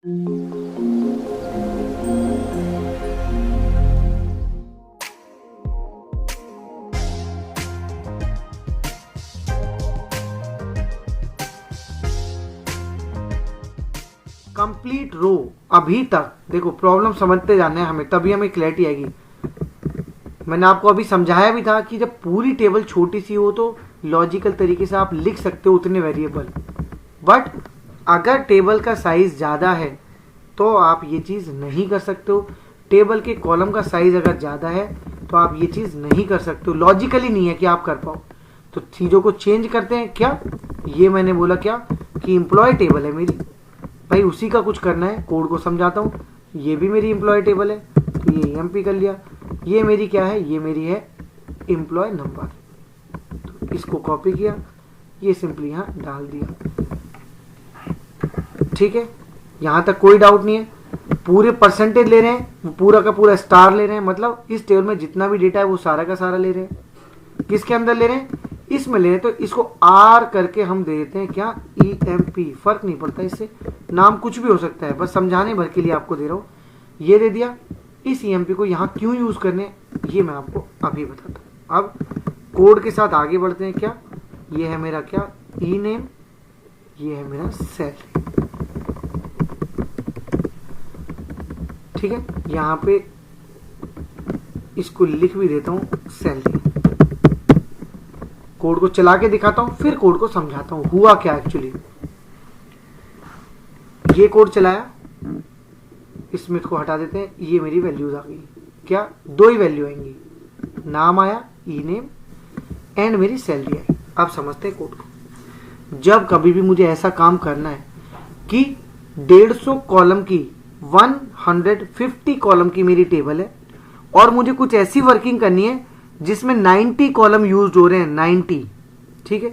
Complete रो। अभी तक देखो, प्रॉब्लम समझते जाना है हमें, तभी हमें क्लैरिटी आएगी। मैंने आपको अभी समझाया भी था कि जब पूरी टेबल छोटी सी हो तो लॉजिकल तरीके से आप लिख सकते हो उतने वेरिएबल, बट अगर टेबल का साइज ज़्यादा है तो आप ये चीज़ नहीं कर सकते हो। टेबल के कॉलम का साइज अगर ज़्यादा है तो आप ये चीज़ नहीं कर सकते हो, लॉजिकली नहीं है कि आप कर पाओ। तो चीज़ों को चेंज करते हैं। क्या ये मैंने बोला क्या कि एम्प्लॉय टेबल है मेरी, भाई उसी का कुछ करना है। कोड को समझाता हूँ। ये भी मेरी एम्प्लॉय टेबल है, तो ये एमपी कर लिया। ये मेरी क्या है, ये मेरी है एम्प्लॉय नंबर, तो इसको कॉपी किया, ये सिंपली यहाँ डाल दिया। ठीक है, यहाँ तक कोई डाउट नहीं है। पूरे परसेंटेज ले रहे हैं, वो पूरा का पूरा स्टार ले रहे हैं, मतलब इस टेबल में जितना भी डेटा है वो सारा का सारा ले रहे हैं। किसके अंदर ले रहे हैं, इसमें ले रहे हैं। तो इसको आर करके हम दे देते हैं क्या, EMP। फर्क नहीं पड़ता, इससे नाम कुछ भी हो सकता है, बस समझाने भर के लिए आपको दे रहा हूँ। ये दे दिया। इस EMP को यहाँ क्यों यूज करने ये मैं आपको अभी बताता हूँ। अब कोड के साथ आगे बढ़ते हैं। क्या ये है मेरा क्या, ई नेम, ये है मेरा सेल। ठीक है, यहाँ पे इसको लिख भी देता हूँ सैलरी। कोड को चला के दिखाता हूँ, फिर कोड को समझाता हूँ हुआ क्या एक्चुअली। ये कोड चलाया, इसमें को हटा देते हैं। ये मेरी वैल्यूज आ गई। क्या, दो ही वैल्यू आएंगी, नाम आया ई नेम एंड मेरी सैलरी आई। अब समझते हैं कोड को। जब कभी भी मुझे ऐसा काम करना है कि 150 कॉलम की 150 कॉलम की मेरी टेबल है और मुझे कुछ ऐसी वर्किंग करनी है जिसमें 90 कॉलम यूज हो रहे हैं, 90। ठीक है,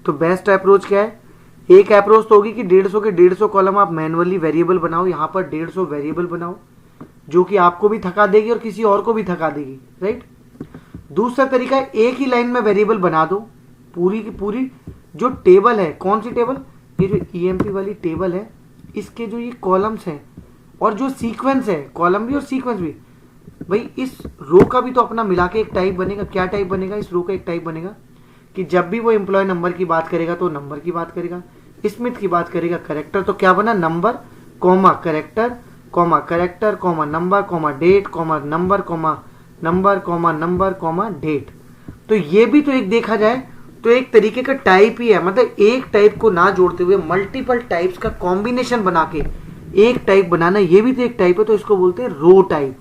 तो बेस्ट अप्रोच क्या है, एक अप्रोच तो होगी कि 150 के 150 कॉलम आप मैनुअली वेरिएबल बनाओ। यहां पर 150 वेरिएबल बनाओ जो कि आपको भी थका देगी और किसी और को भी थका देगी, राइट। दूसरा तरीका है, एक ही लाइन में वेरिएबल बना दो। पूरी की पूरी जो टेबल है, कौन सी टेबल, ये जो EMP वाली टेबल है, इसके जो ये कॉलम्स हैं और जो सीक्वेंस है, कॉलम भी और सीक्वेंस भी, भाई इस रो का भी तो अपना मिला के एक टाइप बनेगा। क्या टाइप बनेगा, इस रो का एक टाइप बनेगा कि जब भी वो एम्प्लॉय नंबर की बात करेगा तो नंबर की बात करेगा, स्मिथ की बात करेगा करेक्टर। तो क्या बना, number comma character comma character comma number comma date comma number comma number comma number comma date. तो ये भी तो एक देखा जाए तो एक तरीके का टाइप ही है, मतलब एक टाइप को ना जोड़ते हुए मल्टीपल टाइप्स का कॉम्बिनेशन बना के एक टाइप बनाना, ये भी तो एक टाइप है। तो इसको बोलते हैं रो टाइप,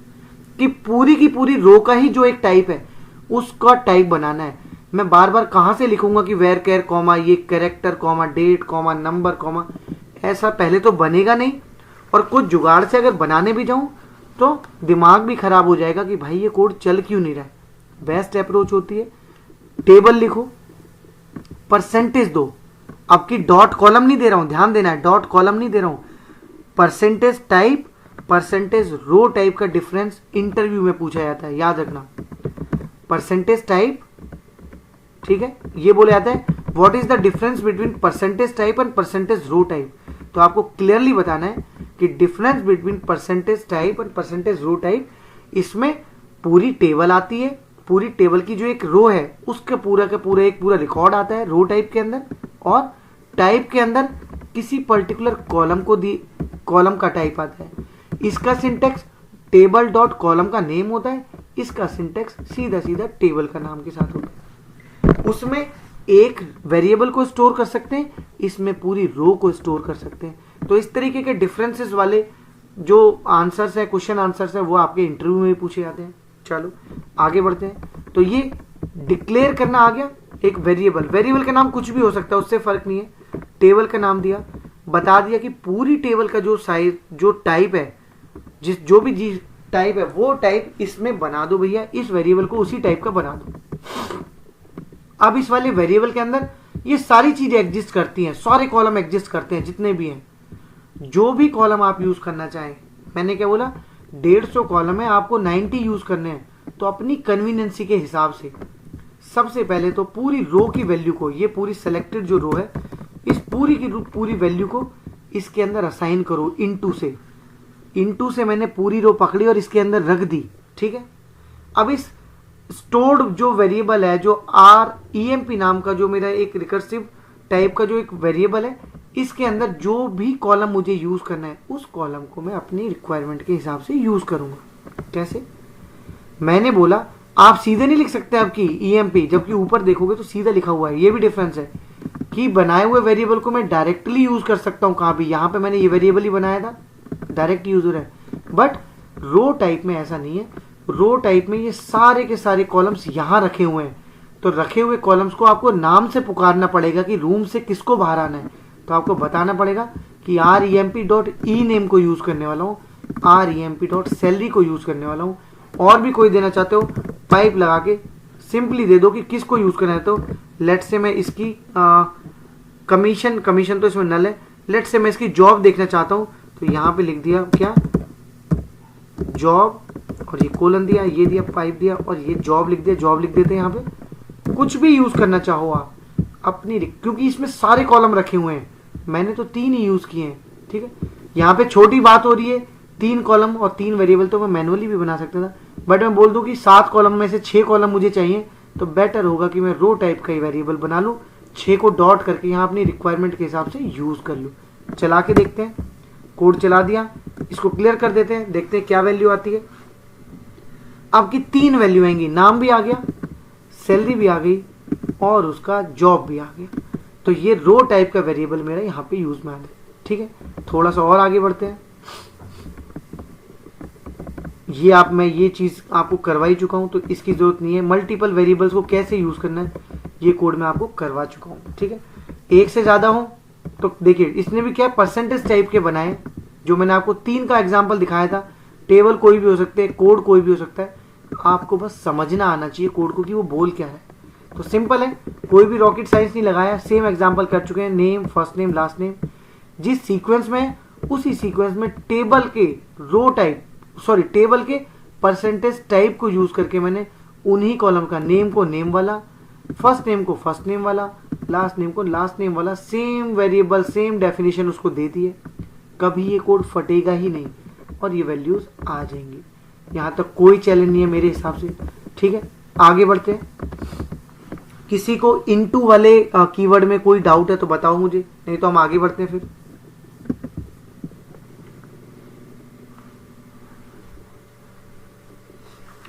कि पूरी की पूरी रो का ही जो एक टाइप है उसका टाइप बनाना है। मैं बार बार कहां से लिखूंगा कि वेर केयर कॉमा ये character comma date comma number comma, ऐसा पहले तो बनेगा नहीं। और कुछ जुगाड़ से अगर बनाने भी जाऊं तो दिमाग भी खराब हो जाएगा कि भाई ये कोड चल क्यों नहीं रहा है। बेस्ट अप्रोच होती है, टेबल लिखो, परसेंटेज दो। अब की डॉट कॉलम नहीं दे रहा हूं, ध्यान देना है, डॉट कॉलम नहीं दे रहा हूं। Percentage type, percentage row type का डिफरेंस इंटरव्यू में पूछा जाता है, याद रखना। परसेंटेज टाइप, ठीक है, ये बोला जाता है what is the difference between percentage type and percentage row type. तो आपको क्लियरली बताना है कि difference between percentage type and percentage row type, इसमें पूरी टेबल आती है, पूरी टेबल की जो एक रो है उसका पूरा का पूरा एक पूरा रिकॉर्ड आता है रो टाइप के अंदर, और टाइप के अंदर किसी पर्टिकुलर कॉलम को दी, कॉलम का टाइप आता है। इसका सिंटेक्स टेबल डॉट कॉलम का नेम होता है, इसका सिंटेक्स सीधा सीधा टेबल का नाम के साथ होता है। उसमें एक वेरिएबल को स्टोर कर सकते हैं, इसमें पूरी रो को स्टोर कर सकते हैं। तो इस तरीके के डिफरेंसेस वाले जो आंसर्स है, क्वेश्चन आंसर्स है, वो आपके इंटरव्यू में भी पूछे जाते हैं। चलो आगे बढ़ते हैं। तो ये डिक्लेयर करना आ गया एक वेरिएबल। वेरिएबल का नाम कुछ भी हो सकता है, उससे फर्क नहीं है। टेबल का नाम दिया, बता दिया कि पूरी टेबल का जो साइज, जो टाइप है, जिस जो भी टाइप है वो टाइप इसमें बना दो भैया, इस वेरिएबल को उसी टाइप का बना दो। अब इस वाले वेरिएबल के अंदर ये सारी चीजें एग्जिस्ट करती हैं, सारे कॉलम एग्जिस्ट करते हैं जितने भी हैं। जो भी कॉलम आप यूज करना चाहें, मैंने क्या बोला, 150 कॉलम है, आपको 90 यूज करने हैं, तो अपनी कन्वीनियंसी के हिसाब से सबसे पहले तो पूरी रो की वैल्यू को, ये पूरी सेलेक्टेड जो रो है, इस पूरी की पूरी वैल्यू को इसके अंदर असाइन करो इनटू से मैंने पूरी रो पकड़ी और इसके अंदर रख दी, ठीक है। अब इस स्टोर्ड जो वेरिएबल है, जो emp नाम का जो मेरा एक रिकर्सिव टाइप का जो एक वेरिएबल है, इसके अंदर जो भी कॉलम मुझे यूज करना है उस कॉलम को मैं अपनी रिक्वायरमेंट के हिसाब से यूज करूंगा। कैसे? मैंने बोला आप सीधे नहीं लिख सकते आपकी emp, जबकि ऊपर देखोगे तो सीधा लिखा हुआ है। ये भी डिफरेंस है कि बनाए हुए वेरिएबल को मैं डायरेक्टली यूज कर सकता हूं कहां भी। यहां पे मैंने ये वेरिएबल ही बनाया था, डायरेक्ट यूजर है, बट रो टाइप में ऐसा नहीं है। रो टाइप में ये सारे के सारे कॉलम्स यहां रखे हुए हैं, तो रखे हुए कॉलम्स को आपको नाम से पुकारना पड़ेगा कि रूम से किसको बाहर आना है। तो आपको बताना पड़ेगा कि remp.ename को यूज करने वाला हूँ, remp.salary को यूज करने वाला हूँ। और भी कोई देना चाहते हो पाइप लगा के सिंपली दे दो कि किसको यूज करना है। तो लेट से मैं इसकी कमीशन तो इसमें नल है, लेट से मैं इसकी जॉब देखना चाहता हूँ, तो यहाँ पे लिख दिया क्या जॉब, और ये कोलन दिया, ये दिया पाइप दिया, और ये जॉब लिख दिया। जॉब लिख देते हैं। यहाँ पे कुछ भी यूज करना चाहो आप अपनी, क्योंकि इसमें सारे कॉलम रखे हुए हैं, मैंने तो 3 ही यूज किए हैं, ठीक है। यहाँ पे छोटी बात हो रही है 3 कॉलम और 3 वेरिएबल, तो मैं मैनुअली भी बना सकता था, बट मैं बोल दूं कि 7 कॉलम में से 6 कॉलम मुझे चाहिए, तो बेटर होगा कि मैं रो टाइप का ही वेरिएबल बना लूं, 6 को डॉट करके यहाँ अपनी रिक्वायरमेंट के हिसाब से यूज कर लूं। चला के देखते हैं, कोड चला दिया, इसको क्लियर कर देते हैं, देखते हैं क्या वैल्यू आती है। आपकी 3 वैल्यू आएंगी, नाम भी आ गया, सैलरी भी आ गई, और उसका जॉब भी आ गया। तो ये रो टाइप का वेरिएबल मेरा यहाँ पे यूज में आ गया, ठीक है। थोड़ा सा और आगे बढ़ते हैं। मैं ये चीज आपको करवा ही चुका हूं, तो इसकी जरूरत नहीं है। मल्टीपल वेरिएबल्स को कैसे यूज करना है ये कोड मैं आपको करवा चुका हूं, ठीक है। एक से ज्यादा हो तो देखिए, इसने भी क्या परसेंटेज टाइप के बनाए, जो मैंने आपको 3 का एग्जांपल दिखाया था। टेबल कोई भी हो सकते हैं, कोड कोई भी हो सकता है, आपको बस समझना आना चाहिए कोड को कि वो बोल क्या है। तो सिंपल है, कोई भी रॉकेट साइंस नहीं लगाया, सेम एग्जांपल कर चुके हैं। Name, first name, last name, जिस सीक्वेंस में उसी सीक्वेंस में टेबल के टेबल के परसेंटेज टाइप को यूज करके मैंने उन्हीं कॉलम का नेम को नेम वाला, फर्स्ट नेम को फर्स्ट नेम वाला, लास्ट नेम को लास्ट नेम वाला, सेम वेरिएबल सेम डेफिनेशन उसको दे दिए। कभी ये कोड फटेगा ही नहीं और ये वैल्यूज आ जाएंगी। यहां तक कोई चैलेंज नहीं है मेरे हिसाब से, ठीक है। आगे बढ़ते हैं। किसी को इनटू वाले कीवर्ड में कोई डाउट है तो बताओ मुझे, नहीं तो हम आगे बढ़ते हैं। फिर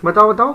बताओ।